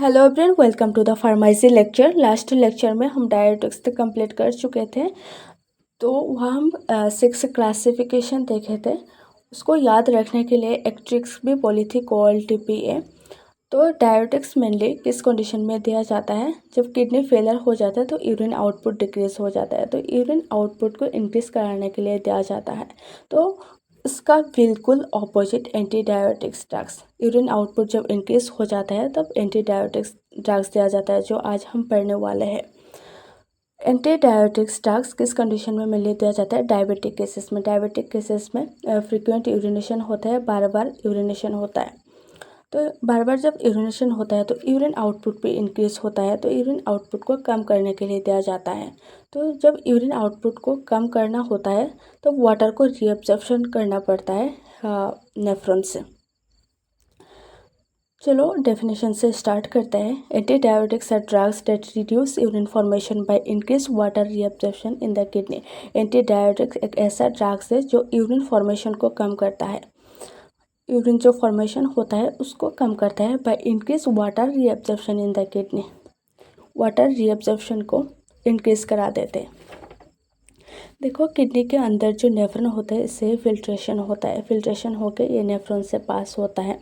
Hello everyone, welcome to the pharmacy lecture. Last lecture में हम diuretics तक complete कर चुके थे। तो वहाँ हम 6 क्लासिफिकेशन देखे थे। उसको याद रखने के लिए एक ट्रिक्स भी बोली थी, कोल टीपीए। तो डायरेटिक्स मेनली किस कंडीशन में दिया जाता है? जब किडनी फेलर हो जाता है तो यूरिन आउटपुट डिक्रीज हो जाता है, तो यूरिन आउटपुट को इंक्रीज कराने के लिए दिया जाता है। तो इसका बिल्कुल opposite anti diuretics drugs. Urine output जब इंक्रीज हो जाता है तब एंटी डायरेटिक्स ड्रग्स दिया जाता है, जो आज हम पढ़ने वाले हैं। एंटी डायरेटिक्स ड्रग्स किस कंडीशन में मिलने दिया जाता है? डायबिटिक केसेस में। डायबिटिक केसेस में फ्रीक्वेंट यूरिनेशन होता है, बार बार यूरिनेशन होता है। तो बार बार जब यूरिनेशन होता है तो यूरिन आउटपुट भी इंक्रीज होता है, तो यूरिन आउटपुट को कम करने के लिए दिया जाता है। तो जब यूरिन आउटपुट को कम करना होता है तो वाटर को रीअब्जॉर्प्शन करना पड़ता है नेफ्रॉन से। चलो डेफिनेशन से स्टार्ट करते हैं। Anti diuretics are drugs that reduce urine formation by increase water reabsorption in the kidney. Anti diuretics एक ऐसा ड्रग्स है जो यूरिन फॉर्मेशन को कम करता है। यूरिन जो फॉर्मेशन होता है उसको कम करता है bye increase water reabsorption in the kidney. Water reabsorption को इंक्रीज करा देते हैं। देखो, किडनी के अंदर जो नेफ्रॉन होता है इससे फिल्ट्रेशन होता है। फिल्ट्रेशन होकर ये नेफ्रॉन से पास होता है।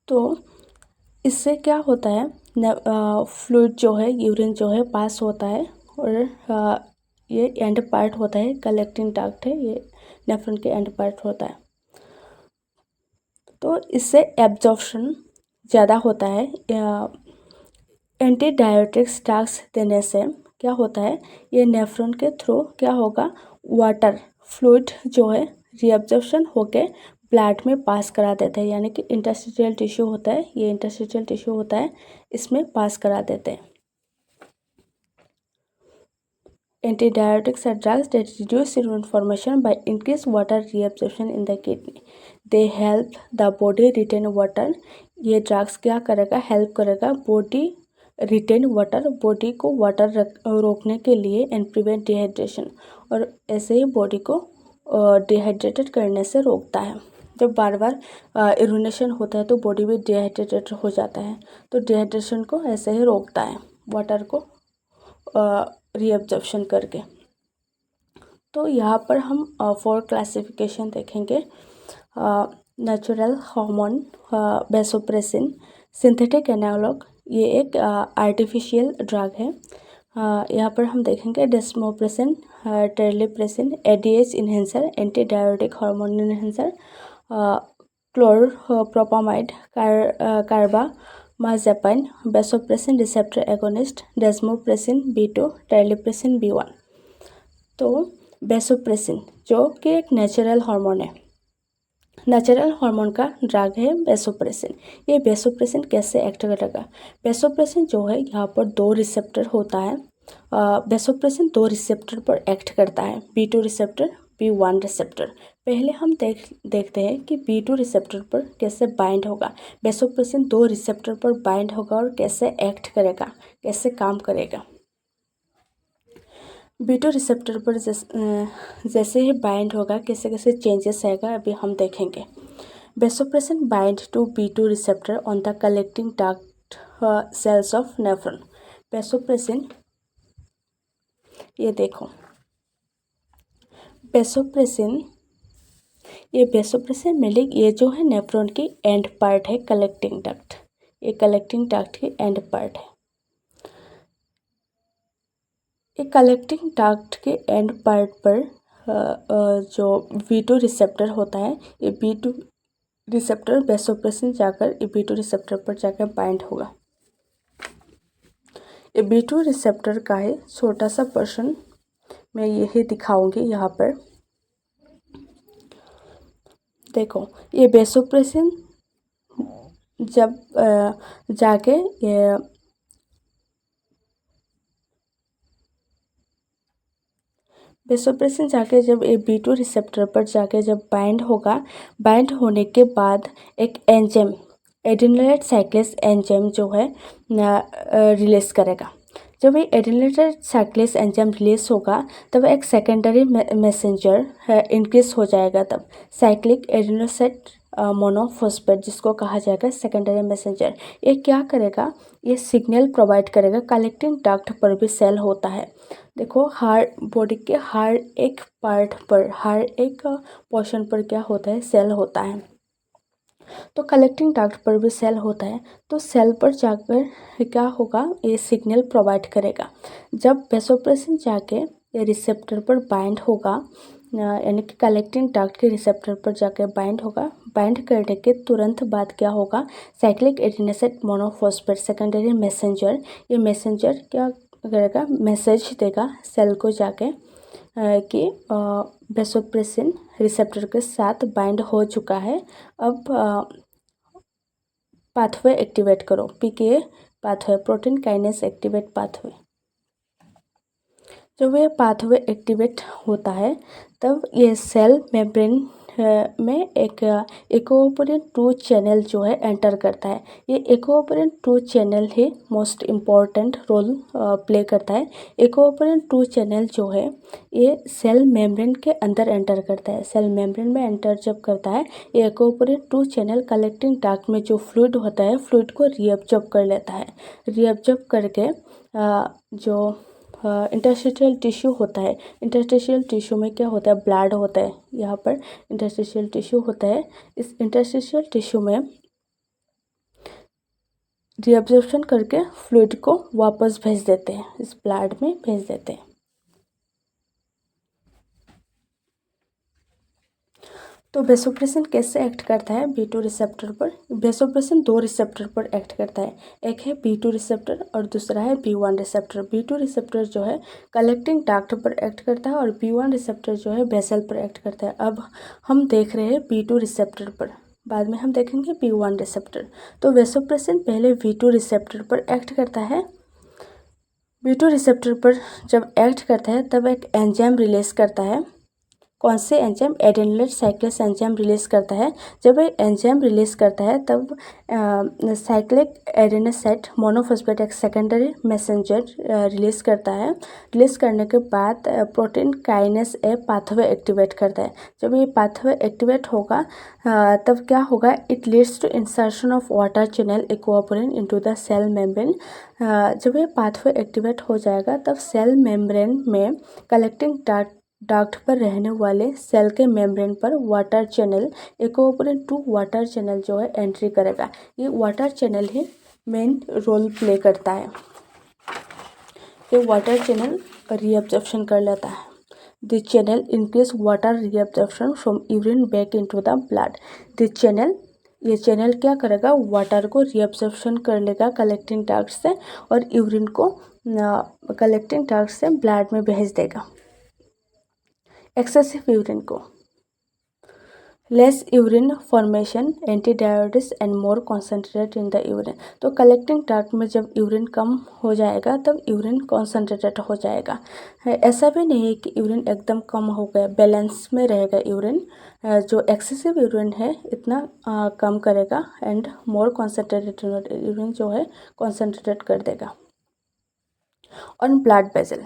तो इससे क्या होता है, फ्लूइड जो है, यूरिन जो है पास होता है, और ये एंड पार्ट होता है, कलेक्टिंग डक्ट है, ये नेफ्रॉन के एंड पार्ट होता है। तो इससे एब्जॉर्प्शन ज़्यादा होता है। एंटी डायरेटिक्स ड्रग्स देने से क्या होता है, ये नेफ्रॉन के थ्रू क्या होगा, वाटर फ्लूइड जो है रीअब्जॉर्प्शन होके ब्लड में पास करा देते हैं, यानी कि इंटरस्टिशियल टिश्यू होता है, ये इंटरस्टिशियल टिश्यू होता है, इसमें पास करा देते हैं। Antidiuretics are drugs that reduce urine formation by increased water reabsorption in the kidney. They help the body retain water. ये ड्रग्स क्या करेगा, हेल्प करेगा बॉडी रिटेन वाटर, बॉडी को वाटर रोकने के लिए, एंड प्रिवेंट डिहाइड्रेशन, और ऐसे ही बॉडी को डिहाइड्रेटेड करने से रोकता है। जब बार बार यूरिनेशन होता है तो बॉडी भी डिहाइड्रेटेड हो जाता है, तो डिहाइड्रेशन को ऐसे ही रोकता है, वाटर को रीअब्जॉर्प्शन करके। तो यहाँ पर हम 4 क्लासिफिकेशन देखेंगे। Natural hormone, vasopressin, synthetic analog, ये एक आर्टिफिशियल ड्रग है। यहाँ पर हम देखेंगे desmopressin, terlipressin, ADH enhancer, anti diuretic hormone enhancer, chlorpropamide, carbamazepine, vasopressin receptor agonist, desmopressin B2, terlipressin B1। तो वैसोप्रेसिन जो कि एक नेचुरल हार्मोन है, नेचुरल हार्मोन का ड्रग है वैसोप्रेसिन। ये वैसोप्रेसिन कैसे एक्ट करेगा? वैसोप्रेसिन जो है यहाँ पर 2 रिसेप्टर होता है। वैसोप्रेसिन 2 रिसेप्टर पर एक्ट करता है, B2 रिसेप्टर, B1 रिसेप्टर। पहले हम देखते हैं कि B2 रिसेप्टर पर कैसे बाइंड होगा। वैसोप्रेसिन 2 रिसेप्टर पर बाइंड होगा और कैसे एक्ट करेगा, कैसे काम करेगा। B2 रिसेप्टर पर जैसे ही बाइंड होगा, कैसे कैसे चेंजेस आएगा अभी हम देखेंगे। Vasopressin bind to B2 receptor on the collecting duct cells of nephron. Vasopressin, ये देखो, वैसोप्रेसिन, ये वैसोप्रेसिन मिली, ये जो है नेफ्रॉन की एंड पार्ट है, कलेक्टिंग डक्ट, ये कलेक्टिंग डक्ट की एंड पार्ट है। एक कलेक्टिंग डक्ट के एंड पार्ट पर जो B2 रिसेप्टर होता है, ये B2 रिसेप्टर वैसोप्रेसिन जाकर ये B2 रिसेप्टर पर जाकर बाइंड होगा। ये B2 रिसेप्टर का है छोटा सा पर्सन, मैं यही दिखाऊंगी यहाँ पर। देखो, ये वैसोप्रेसिन जब जाके ये वैसोप्रेसिन जाके जब ये B2 रिसेप्टर पर जाके जब बाइंड होगा, बाइंड होने के बाद एक एंजाइम, एडिनोलेट साइक्लेस एंजाइम जो है रिलीज करेगा। जब ये एडिनोलेट साइक्लेस एंजाइम रिलीज होगा तब एक सेकेंडरी मैसेंजर इंक्रीज हो जाएगा, तब साइक्लिक एडिनोसाइट मोनोफॉस्फेट, जिसको कहा जाएगा सेकेंडरी मैसेंजर। ये क्या करेगा, ये सिग्नल प्रोवाइड करेगा। कलेक्टिंग डक्ट पर भी सेल होता है। देखो, हर बॉडी के हर एक पार्ट पर, हर एक पोर्शन पर क्या होता है, सेल होता है। तो कलेक्टिंग डक्ट पर भी सेल होता है। तो सेल पर जाकर क्या होगा, ये सिग्नल प्रोवाइड करेगा। जब वेसोप्रेसिन जाके ये रिसेप्टर पर बाइंड होगा, यानी कि कलेक्टिंग डक्ट के रिसेप्टर पर जाकर बाइंड होगा, बाइंड करने के तुरंत बाद क्या होगा, cyclic adenosine monophosphate secondary messenger, ये मैसेंजर क्या करेगा, मैसेज देगा सेल को जाके कि वेसोप्रेसिन रिसेप्टर के साथ बाइंड हो चुका है, अब पाथवे एक्टिवेट करो, PK pathway, protein kinase activate pathway. जब ये पाथवे एक्टिवेट होता है तब ये सेल मेम्ब्रेन में एक एक्वापोरिन 2 चैनल जो है एंटर करता है। ये एक्वापोरिन 2 चैनल ही मोस्ट इम्पॉर्टेंट रोल प्ले करता है। एक्वापोरिन 2 चैनल जो है ये सेल मेम्ब्रेन के अंदर एंटर करता है। सेल मेम्ब्रेन में एंटर जब करता है, ये एक्वापोरिन 2 चैनल कलेक्टिंग डक्ट में जो फ्लूइड होता है, फ्लूइड को रीअब्जॉर्ब कर लेता है। रीअब्जॉर्ब करके जो इंटरस्टिशियल टिश्यू होता है, इंटरस्टिशियल टिश्यू में क्या होता है, ब्लड होता है। यहाँ पर इंटरस्टिशियल टिश्यू होता है। इस इंटरस्टिशियल टिश्यू में रीअब्जॉर्प्शन करके फ्लूइड को वापस भेज देते हैं, इस ब्लड में भेज देते हैं। तो वेसोप्रेसिन कैसे एक्ट करता है B2 रिसेप्टर पर? वेसोप्रेसिन 2 रिसेप्टर पर एक्ट करता है। एक है B2 रिसेप्टर और दूसरा है B1 रिसेप्टर। B2 रिसेप्टर जो है कलेक्टिंग डक्ट पर एक्ट करता है और B1 रिसेप्टर जो है वेसल पर एक्ट करता है। अब हम देख रहे हैं B2 रिसेप्टर पर, बाद में हम देखेंगे B1 रिसेप्टर। तो वेसोप्रेसिन पहले B2 रिसेप्टर पर एक्ट करता है। B2 रिसेप्टर पर जब एक्ट करता है तब एक एंजाइम रिलीज करता है। कौन से एंजाइम? एडेनिलेट साइक्लेस एंजाइम रिलीज करता है। जब ये एंजाइम रिलीज करता है तब साइक्लिक एडेनोसाइट मोनोफॉस्फेट एक सेकेंडरी मैसेंजर रिलीज करता है। रिलीज करने के बाद प्रोटीन काइनेस ए पाथवे एक्टिवेट करता है। जब ये पाथवे एक्टिवेट होगा तब क्या होगा, it leads to insertion of water channel aquaporin into the cell membrane. जब ये पाथवे एक्टिवेट हो जाएगा तब सेल मेम्ब्रेन में कलेक्टिंग डक्ट पर रहने वाले सेल के मेम्ब्रेन पर water channel aquaporin 2 water channel जो है एंट्री करेगा। ये वाटर चैनल ही मेन रोल प्ले करता है। ये वाटर चैनल रीअब्जॉर्प्शन कर लेता है। This channel increase water reabsorption from urine back into the blood. This channel, ये चैनल क्या करेगा, वाटर को रीअब्जॉर्प्शन कर लेगा कलेक्टिंग डक्ट से और यूरिन को कलेक्टिंग डक्ट से ब्लड में भेज देगा। एक्सेसिव यूरिन को, less urine formation, antidiuresis and more concentrated in the urine. तो कलेक्टिंग डक्ट में जब यूरिन कम हो जाएगा तब यूरिन कॉन्सेंट्रेटेड हो जाएगा। ऐसा भी नहीं है कि यूरिन एकदम कम हो गया, बैलेंस में रहेगा यूरिन। जो एक्सेसिव यूरिन है इतना कम करेगा एंड मोर कॉन्सेंट्रेटेड यूरिन जो है कॉन्सेंट्रेटेड कर देगा। ऑन ब्लड वेसल,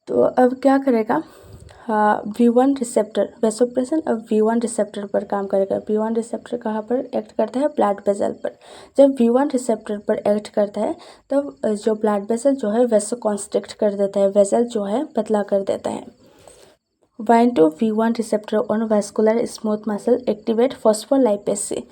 तो अब क्या करेगा, V1 रिसेप्टर, वेसोप्रेसिन अब V1 रिसेप्टर पर काम करेगा। V1 रिसेप्टर कहाँ पर एक्ट करता है, ब्लड वेसल पर। जब V1 रिसेप्टर पर एक्ट करता है तब जो ब्लड वेसल जो है वेसो कॉन्स्ट्रिक्ट कर देता है, वेसल जो है पतला कर देता है। Bind to V1 receptor on vascular smooth muscle activate phospholipase C।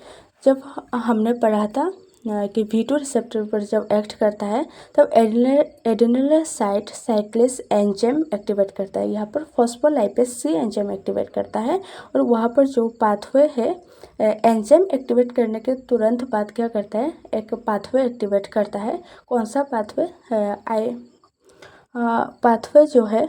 जब हमने पढ़ा था कि V2 रिसेप्टर पर जब एक्ट करता है तब एडेनोसाइट साइक्लेस एंजाइम एक्टिवेट करता है। यहाँ पर फॉस्फोलाइपेज C एंजाइम एक्टिवेट करता है और वहाँ पर जो पाथवे है, एंजाइम एक्टिवेट करने के तुरंत बाद क्या करता है, एक पाथवे एक्टिवेट करता है। कौन सा पाथवे? पाथवे जो है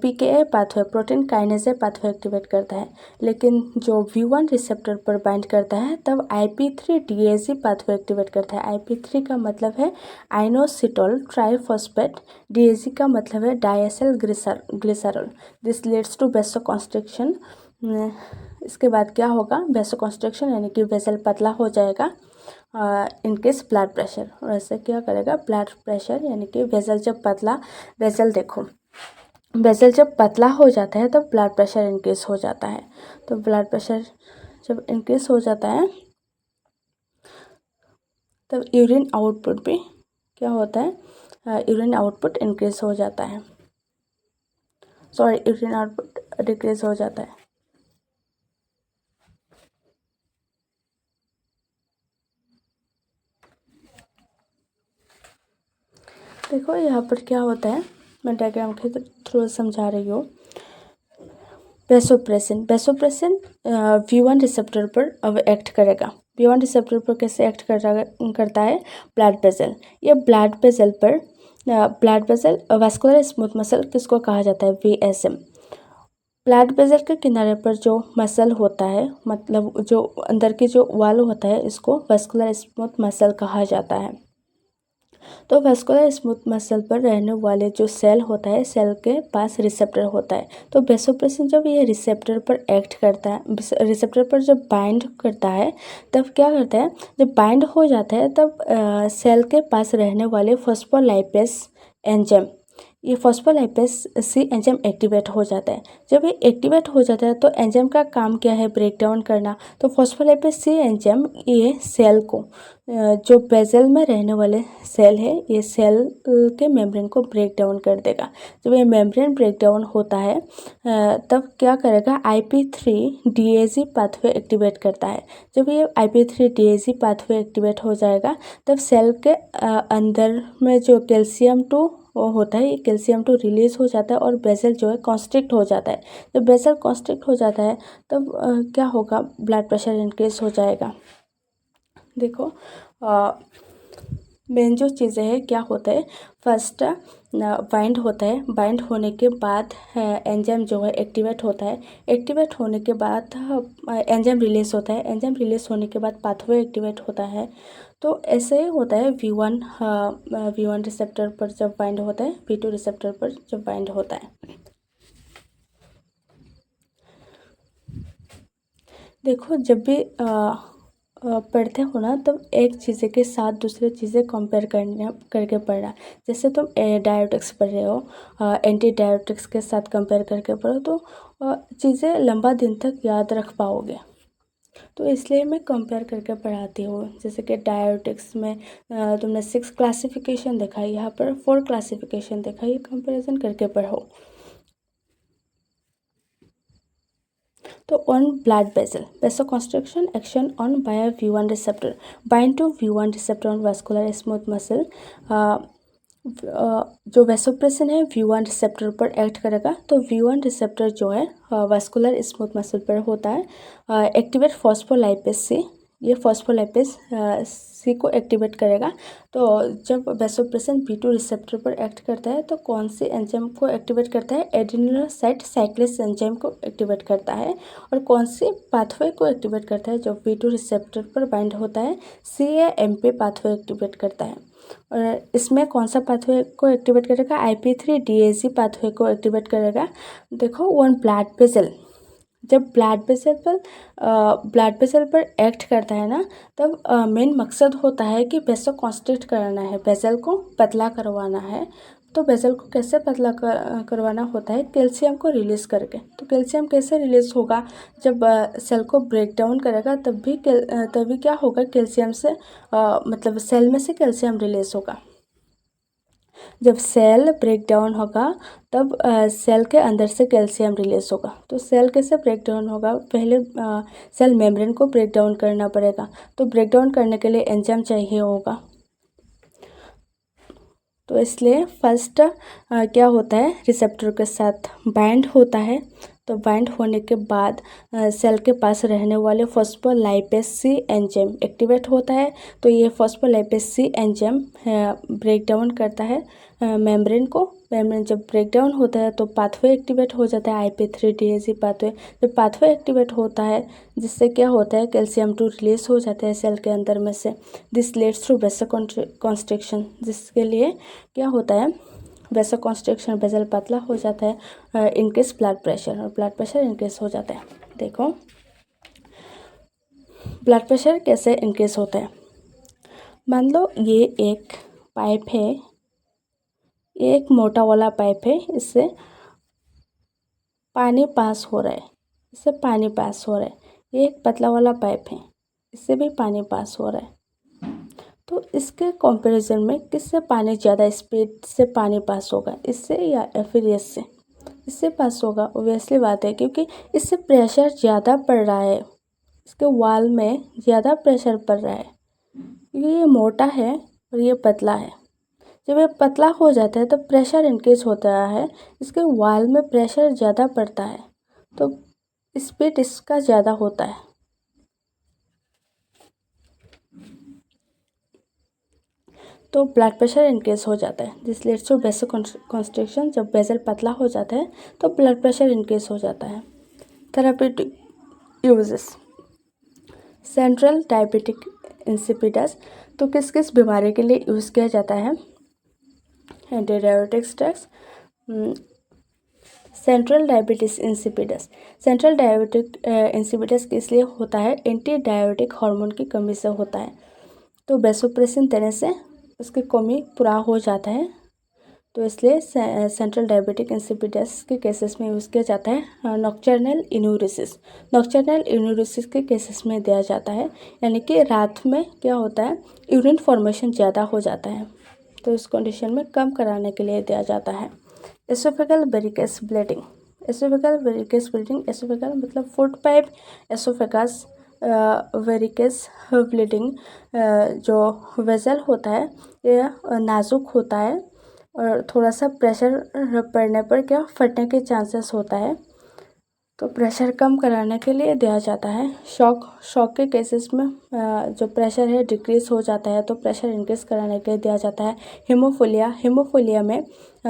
PKA pathway, protein kinase pathway activate करता है। लेकिन जो V1 रिसेप्टर पर बाइंड करता है तब IP3 DAG पाथवे एक्टिवेट करता है। IP3 का मतलब है आइनोसिटोल ट्राइफॉस्फेट, DAG का मतलब है diacyl glycerol. This leads to vasoconstriction. इसके बाद क्या होगा, वेसोकॉन्स्ट्रिक्शन यानी कि वेसल पतला हो जाएगा इनकेस ब्लड प्रेशर। और ऐसे क्या करेगा, ब्लड प्रेशर यानी कि वेसल जब पतला, वेसल देखो, वेसल जब पतला हो जाता है तब ब्लड प्रेशर इंक्रीज हो जाता है। तो ब्लड प्रेशर जब इंक्रीज हो जाता है तब यूरिन आउटपुट भी क्या होता है, यूरिन आउटपुट इंक्रीज हो जाता है, सॉरी यूरिन आउटपुट डिक्रीज हो जाता है। देखो यहाँ पर क्या होता है, मैं डायग्राम के थ्रू समझा रही हूँ। वैसोप्रेसिन V1 रिसेप्टर पर अब एक्ट करेगा। V1 रिसेप्टर पर कैसे एक्ट करता है, ब्लड वेसल। ये blood vessel vascular smooth muscle किसको कहा जाता है, VSM। ब्लड वेसल के किनारे पर जो मसल होता है, मतलब जो अंदर की जो वाल होता है, इसको वास्कुलर स्मूथ मसल कहा जाता है। तो वास्कुलर स्मूथ मसल पर रहने वाले जो सेल होता है, सेल के पास रिसेप्टर होता है। तो वैसोप्रेसिन जब ये रिसेप्टर पर एक्ट करता है, रिसेप्टर पर जब बाइंड करता है, तब क्या करता है, जब बाइंड हो जाता है तब सेल के पास रहने वाले फॉस्फोलाइपेस एंजाइम, ये फॉस्फोलाइपेस सी एंजाइम एक्टिवेट हो जाता है। जब ये एक्टिवेट हो जाता है तो एंजाइम का काम क्या है, ब्रेक डाउन करना। तो फॉस्फोलाइपेस सी एंजाइम ये सेल को, जो बेसल में रहने वाले सेल है, ये सेल के मेम्ब्रेन को ब्रेक डाउन कर देगा। जब ये मेम्ब्रेन ब्रेक डाउन होता है तब क्या करेगा, IP3 DAG पाथवे एक्टिवेट करता है। जब ये IP3 DAG पाथवे एक्टिवेट हो जाएगा तब सेल के अंदर में जो कैल्शियम 2 होता है, ये कैल्शियम 2 रिलीज हो जाता है और बेसल जो है कॉन्स्ट्रिक्ट हो जाता है। जब बेसल कॉन्स्ट्रिक्ट हो जाता है तब क्या होगा, ब्लड प्रेशर इंक्रीज हो जाएगा। देखो मेन जो चीज़ें हैं क्या होता है, फर्स्ट बाइंड होता है, बाइंड होने के बाद एंजाइम जो है एक्टिवेट होता है, एक्टिवेट होने के बाद एंजाइम रिलीज होता है, एंजाइम रिलीज होने के बाद पाथवे एक्टिवेट होता है। तो ऐसे ही होता है V1 रिसेप्टर पर जब बाइंड होता है, V2 रिसेप्टर पर जब बाइंड होता है। देखो जब भी पढ़ते हो ना, तब एक चीज़ें के साथ दूसरे चीज़ें कंपेयर करके पढ़ना। जैसे तुम डायोटिक्स पढ़ रहे हो, एंटी डायोटिक्स के साथ कंपेयर करके पढ़ो तो चीज़ें लंबा दिन तक याद रख पाओगे। तो इसलिए मैं कंपेयर करके पढ़ाती हूँ। जैसे कि डायोटिक्स में तुमने 6 क्लासिफिकेशन देखा है, यहाँ पर 4 क्लासिफिकेशन देखा, ये कंपेरिजन करके पढ़ो। तो on blood vessel, vasoconstriction action on by V1 receptor, bind to V1 receptor on vascular smooth muscle. जो वैसोप्रेसिन है V1 रिसेप्टर पर एक्ट करेगा, तो V1 रिसेप्टर जो है वास्कुलर स्मूथ मसल पर होता है, एक्टिवेट फॉस्फोलाइपेस से, ये फॉस्फोलाइपेस सी को एक्टिवेट करेगा। तो जब वैसोप्रेसिन V2 रिसेप्टर पर एक्ट करता है तो कौन सी एंजाइम को एक्टिवेट करता है, एडेनोसाइट साइक्लेस एंजाइम को एक्टिवेट करता है। और कौन सी पाथवे को एक्टिवेट करता है, जब V2 रिसेप्टर पर बाइंड होता है, CAMP पाथवे एक्टिवेट करता है। और इसमें कौन सा पाथवे को एक्टिवेट करेगा, IP3 DAG पाथवे को एक्टिवेट करेगा। देखो वन ब्लड वेसल, जब ब्लड वेसल पर एक्ट करता है ना, तब मेन मकसद होता है कि वेसल कॉन्स्ट्रिक्ट करना है, वेसल को पतला करवाना है। तो वेसल को कैसे पतला करवाना होता है, कैल्शियम को रिलीज़ करके। तो कैल्शियम कैसे रिलीज़ होगा, जब सेल को ब्रेक डाउन करेगा तभी क्या होगा, कैल्शियम से मतलब सेल में से कैल्शियम रिलीज़ होगा। जब सेल ब्रेक डाउन होगा तब सेल के अंदर से कैल्शियम रिलीज होगा। तो सेल कैसे ब्रेक डाउन होगा, पहले सेल मेम्ब्रेन को ब्रेक डाउन करना पड़ेगा। तो ब्रेक डाउन करने के लिए एंजाइम चाहिए होगा। तो इसलिए फर्स्ट क्या होता है, रिसेप्टर के साथ बाइंड होता है। तो बाइंड होने के बाद सेल के पास रहने वाले फॉस्फोलाइपेस सी एंजाइम एक्टिवेट होता है। तो ये फॉस्फोलाइपेस सी एंजाइम ब्रेक डाउन करता है मेम्ब्रेन को। मेम्ब्रेन जब ब्रेक डाउन होता है तो पाथवे एक्टिवेट हो जाता है, IP3 DAG पाथवे। जब पाथवे एक्टिवेट होता है जिससे क्या होता है, कैल्शियम 2 रिलीज हो जाता है सेल के अंदर में से। दिस लीड्स टू वेसोकॉन्स्ट्रिक्शन, जिसके लिए क्या होता है, वेसोकॉन्स्ट्रिक्शन, बेसल पतला हो जाता है, इनक्रीज ब्लड प्रेशर, और ब्लड प्रेशर इंक्रीज हो जाता है। देखो ब्लड प्रेशर कैसे इंक्रीज होता है। मान लो ये एक पाइप है, ये एक मोटा वाला पाइप है, इससे पानी पास हो रहा है, ये एक पतला वाला पाइप है, इससे भी पानी पास हो रहा है। तो इसके कंपैरिजन में किससे पानी ज़्यादा स्पीड से पानी पास होगा, इससे या फिर इससे? इससे पास होगा, ऑब्वियसली बात है, क्योंकि इससे प्रेशर ज़्यादा पड़ रहा है, इसके वॉल में ज़्यादा प्रेशर पड़ रहा है, क्योंकि ये मोटा है और ये पतला है। जब ये पतला हो जाता है तो प्रेशर इंक्रीज होता है, इसके वॉल में प्रेशर ज़्यादा पड़ता है, तो स्पीड इसका ज़्यादा होता है। तो ब्लड प्रेशर इंक्रीज हो जाता है, this leads to vessel constriction. जब वेसल पतला हो जाता है तो ब्लड प्रेशर इंक्रीज हो जाता है। Therapeutic uses, central diabetic insipidus, तो किस किस बीमारी के लिए यूज़ किया जाता है? Anti diabetics drugs. Central diabetes insipidus, central diabetic insipidus किस लिए होता है? एंटी डायबिटिक हार्मोन की कमी से होता है। तो वैसोप्रेसिन देने से उसकी कमी पूरा हो जाता है, तो इसलिए सेंट्रल डायबिटिक इंसिपिडस के केसेस में यूज़ किया जाता है। नॉक्टर्नल इन्यूरिसिस, नॉक्टर्नल इन्यूरिसिस के केसेस में दिया जाता है, यानी कि रात में क्या होता है, यूरिन फॉर्मेशन ज़्यादा हो जाता है, तो इस कंडीशन में कम कराने के लिए दिया जाता है। Oesophageal varices bleeding, oesophageal varices bleeding, oesophageal मतलब food pipe, oesophagus varices bleeding, जो वेसल होता है ये नाजुक होता है और थोड़ा सा प्रेशर पड़ने पर क्या फटने के चांसेस होता है, तो प्रेशर कम कराने के लिए दिया जाता है। शॉक के केसेस में जो प्रेशर है डिक्रीज हो जाता है, तो प्रेशर इंक्रीज कराने के लिए दिया जाता है। हीमोफीलिया में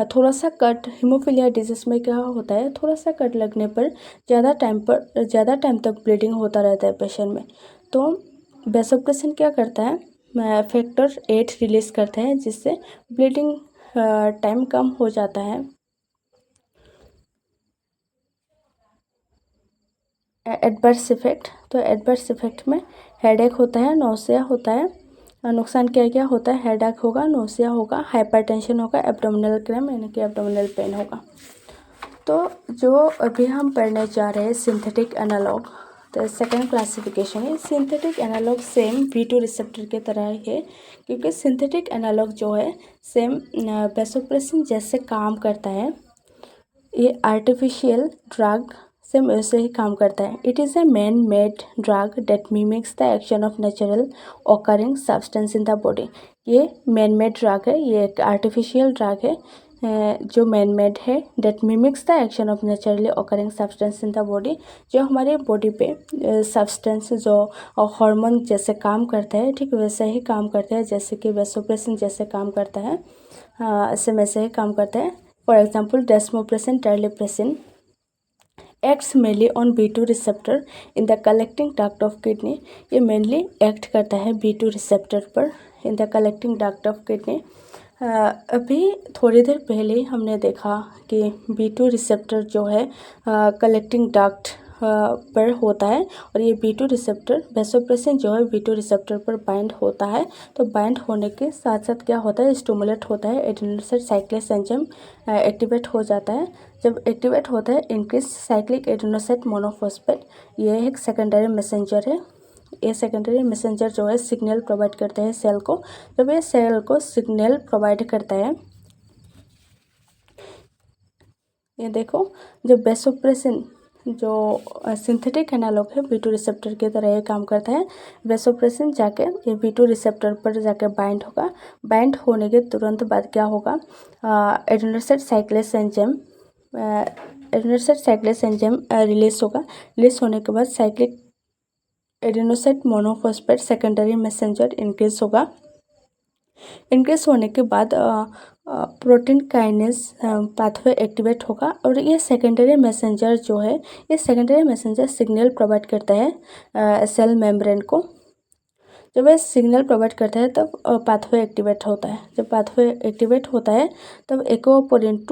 थोड़ा सा कट, हीमोफीलिया डिजीज में क्या होता है, थोड़ा सा कट लगने पर ज़्यादा टाइम तक ब्लीडिंग होता रहता है पेशेंट में, तो वैसोप्रेसिन क्या करता है, फैक्टर 8 रिलीज करते हैं, जिससे ब्लीडिंग टाइम कम हो जाता है। एडवर्स इफेक्ट, तो एडवर्स इफेक्ट में हेडेक होता है, नौसिया होता है। नुकसान क्या क्या होता है? हेडेक होगा, नौसिया होगा, हाइपरटेंशन होगा, एब्डोमिनल क्रैम्प यानी कि एब्डोमिनल पेन होगा। तो जो अभी हम पढ़ने जा रहे हैं सिंथेटिक एनालॉग, तो सेकेंड क्लासिफिकेशन है। Synthetic analog same V2 receptor के तरह ही है, क्योंकि सिंथेटिक एनालॉग जो है सेम वैसोप्रेसिन जैसे काम करता है। ये आर्टिफिशियल ड्रग सेम वैसे ही काम करता है। It is a man made drug that mimics the action of natural occurring substance in the body. ये मैन मेड ड्रग है, ये एक आर्टिफिशियल ड्रग है जो मैन मेड है, that mimics the action of naturally occurring substance in the body, जो हमारे body पे सब्सटेंस जो हार्मोन जैसे काम करता है, ठीक वैसे ही काम करता है, जैसे कि वैसोप्रेसिन जैसे काम करता है, सेम वैसे ही काम करता है। For example desmopressin, terlipressin acts mainly on B2 receptor in the collecting duct of kidney. ये मेनली एक्ट करता है B2 रिसेप्टर पर in the collecting duct of kidney. अभी थोड़ी देर पहले हमने देखा कि B2 रिसेप्टर जो है कलेक्टिंग डक्ट पर होता है, और ये B2 रिसेप्टर वैसोप्रेसिन जो है B2 रिसेप्टर पर बाइंड होता है। तो बाइंड होने के साथ साथ क्या होता है, स्टिमुलेट होता है, एडिनोसाइट साइक्लेस एंजाइम एक्टिवेट हो जाता है। जब एक्टिवेट होता है इंक्रीज साइक्लिक एडिनोसाइट मोनोफॉस्फेट, ये एक सेकेंडरी मैसेंजर है। ये सेकेंडरी मैसेंजर जो है सिग्नल प्रोवाइड करता है सेल को। जब ये सेल को सिग्नल प्रोवाइड करता है, ये देखो, जब वैसोप्रेसिन जो सिंथेटिक एनालॉग है B2 रिसेप्टर की तरह ये काम करता है। वैसोप्रेसिन जाके ये B2 रिसेप्टर पर जाके बाइंड होगा। बाइंड होने के तुरंत बाद क्या होगा, एडिनोसाइट साइक्लेस एंजाइम रिलीज होगा। रिलीज होने के बाद cyclic adenosine monophosphate secondary messenger increase होगा। इंक्रीज होने के बाद प्रोटीन काइनेज पाथवे एक्टिवेट होगा, और ये सेकेंडरी मैसेंजर जो है, ये सेकेंडरी मैसेंजर सिग्नल प्रोवाइड करता है सेल मेम्ब्रेन को। जब ये सिग्नल प्रोवाइड करता है तब पाथवे एक्टिवेट होता है। जब पाथवे एक्टिवेट होता है तब एक्वापोरिन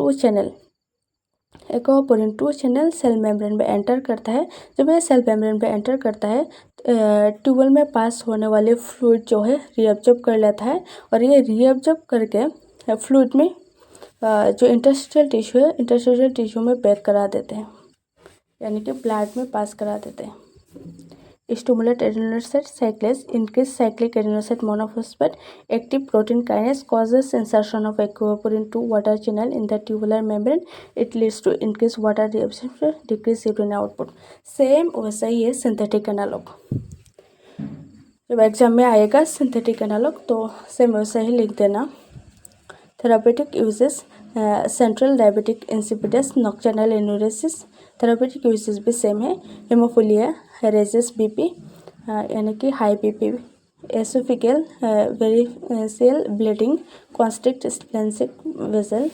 2 चैनल सेल मेम्ब्रेन में एंटर करता है। जब ये सेल मेम्ब्रेन में एंटर करता है, ट्यूबल में पास होने वाले फ्लूइड जो है रीअब्जॉर्ब कर लेता है, और ये रीअब्जॉर्ब करके फ्लूइड में जो इंटरस्टिशियल टिश्यू है, इंटरस्टिशियल टिश्यू में पैक करा देते हैं, यानी कि ब्लड में पास करा देते हैं। stimulate adenosine cyclase, increase cyclic adenosine monophosphate, active protein kinase, causes insertion of aquaporin into water channel in the tubular membrane. It leads to increased water reabsorption, decreased urine output. Same वैसा ही है synthetic analogue. जब exam में आएगा synthetic analog तो same वैसा ही लिख देना। Therapeutic uses, central diabetic insipidus, nocturnal enuresis. Therapeutic uses भी सेम है। हेमोफिलिया, रेजेस बीपी यानी कि high BP, oesophageal variceal bleeding, constrict splenic vessel.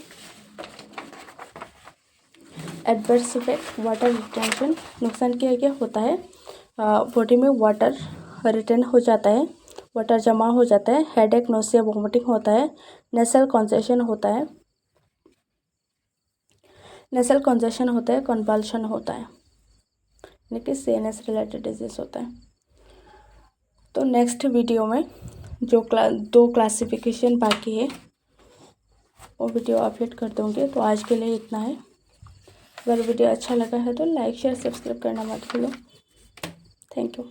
Adverse effect, water retention. नुकसान क्या क्या होता है, बॉडी में वाटर रिटेन हो जाता है, वाटर जमा हो जाता है, हेडेक, नोसिया, वोमिटिंग होता है, नेसल कंजेशन होता है, कन्वल्शन होता है, यानी कि सीएनएस रिलेटेड डिजीज होता है। तो नेक्स्ट वीडियो में जो दो क्लासिफिकेशन बाकी है वो वीडियो अपलोड कर दूँगी। तो आज के लिए इतना है। अगर वीडियो अच्छा लगा है तो लाइक शेयर सब्सक्राइब करना मत भूलो। Thank you.